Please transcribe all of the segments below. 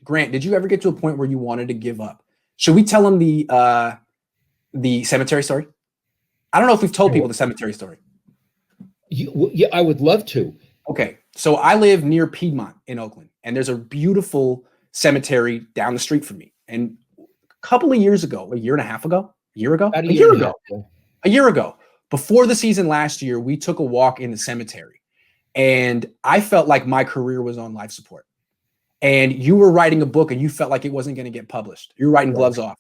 Grant, did you ever get to a point where you wanted to give up? Should we tell him the cemetery story? I don't know if we've told people the cemetery story. Yeah, I would love to. Okay, so I live near Piedmont in Oakland, and there's a beautiful cemetery down the street from me. And a couple of years ago, a year ago, before the season last year, we took a walk in the cemetery, and I felt like my career was on life support. And you were writing a book, and you felt like it wasn't going to get published. You were writing gloves off,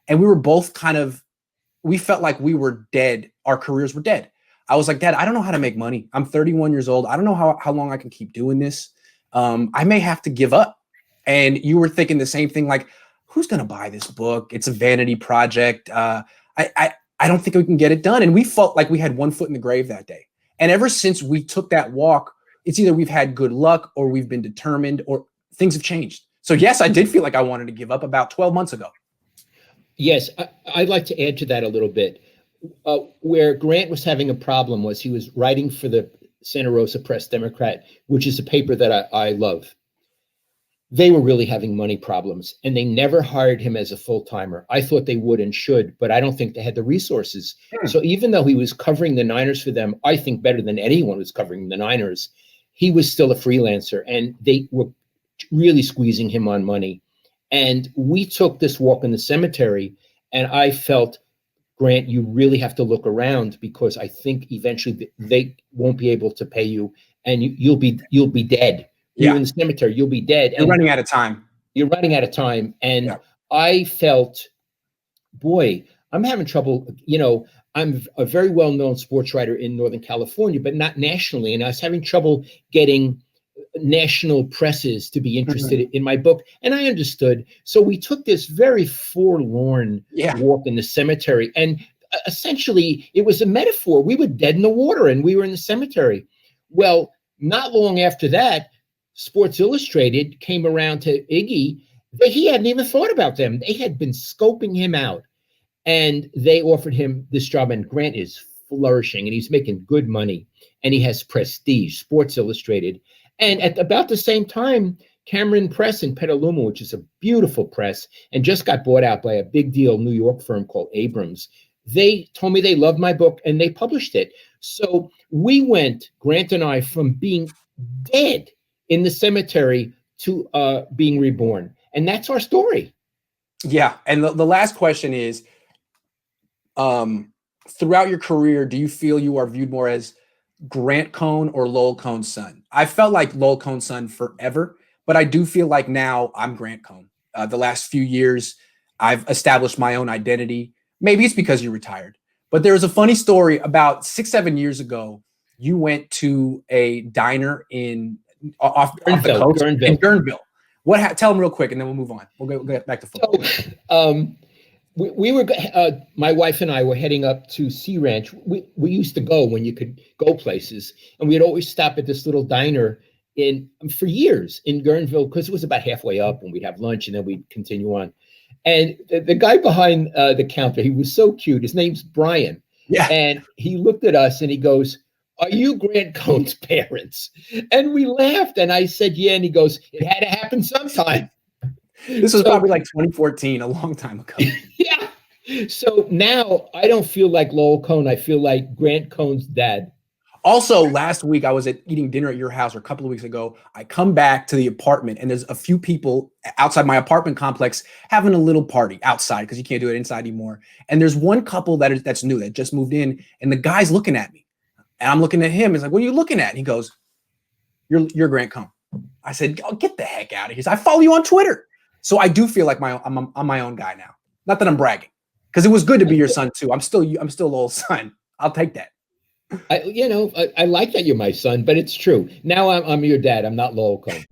and we were both we felt like we were dead. Our careers were dead. I was like, Dad, I don't know how to make money. I'm 31 years old. I don't know how long I can keep doing this. I may have to give up. And you were thinking the same thing, like, who's going to buy this book? It's a vanity project. I don't think we can get it done. And we felt like we had one foot in the grave that day. And ever since we took that walk, it's either we've had good luck or we've been determined or things have changed. So yes, I did feel like I wanted to give up about 12 months ago. Yes, I'd like to add to that a little bit. Where Grant was having a problem was he was writing for the Santa Rosa Press Democrat, which is a paper that I love. They were really having money problems, and they never hired him as a full-timer. I thought they would and should, but I don't think they had the resources. So even though he was covering the Niners for them, I think better than anyone was covering the Niners, he was still a freelancer, and they were really squeezing him on money. And we took this walk in the cemetery, and I felt, Grant, you really have to look around, because I think eventually they won't be able to pay you, and you'll be dead. You're in the cemetery, you'll be dead. You're running out of time. You're running out of time. And I felt, boy, I'm having trouble. I'm a very well-known sports writer in Northern California, but not nationally. And I was having trouble getting national presses to be interested in my book. And I understood. So we took this very forlorn walk in the cemetery. And essentially, it was a metaphor. We were dead in the water, and we were in the cemetery. Well, not long after that, Sports Illustrated came around to Iggy. He hadn't even thought about them. They had been scoping him out, and they offered him this job. And Grant is flourishing, and he's making good money, and he has prestige, Sports Illustrated. And at about the same time, Cameron Press in Petaluma, which is a beautiful press, and just got bought out by a big deal New York firm called Abrams. They told me they loved my book, and they published it. So we went, Grant and I, from being dead in the cemetery to being reborn. And that's our story. Yeah. And the last question is, throughout your career, do you feel you are viewed more as Grant Cohn or Lowell Cohn's son? I felt like Lowell Cohn's son forever, but I do feel like now I'm Grant Cohn. The last few years, I've established my own identity. Maybe it's because you retired, but there was a funny story about 6-7 years ago. You went to a diner off the coast in Guerneville. Tell them real quick, and then we'll move on. We'll get back to football. So, we were, my wife and I were heading up to Sea Ranch. We used to go when you could go places, and we'd always stop at this little diner for years in Guerneville, because it was about halfway up, and we'd have lunch, and then we'd continue on. And the guy behind the counter, he was so cute. His name's Brian. Yeah. And he looked at us, and he goes, "Are you Grant Cohn's parents?" And we laughed, and I said, "Yeah." And he goes, "It had to happen sometime." This was probably like 2014, a long time ago. Yeah. So now I don't feel like Lowell Cohn. I feel like Grant Cohn's dad. Also, last week I was eating dinner at your house, or a couple of weeks ago. I come back to the apartment, and there's a few people outside my apartment complex having a little party outside, because you can't do it inside anymore. And there's one couple that's new, that just moved in, and the guy's looking at me. And I'm looking at him. He's like, "What are you looking at?" And he goes, You're Grant Cohn." I said, "Oh, get the heck out of here." He said, "I follow you on Twitter." So I do feel like I'm my own guy now. Not that I'm bragging, because it was good to be your son too. I'm still Lowell's son. I'll take that. I like that you're my son, but it's true. Now I'm your dad. I'm not Lowell Cohn.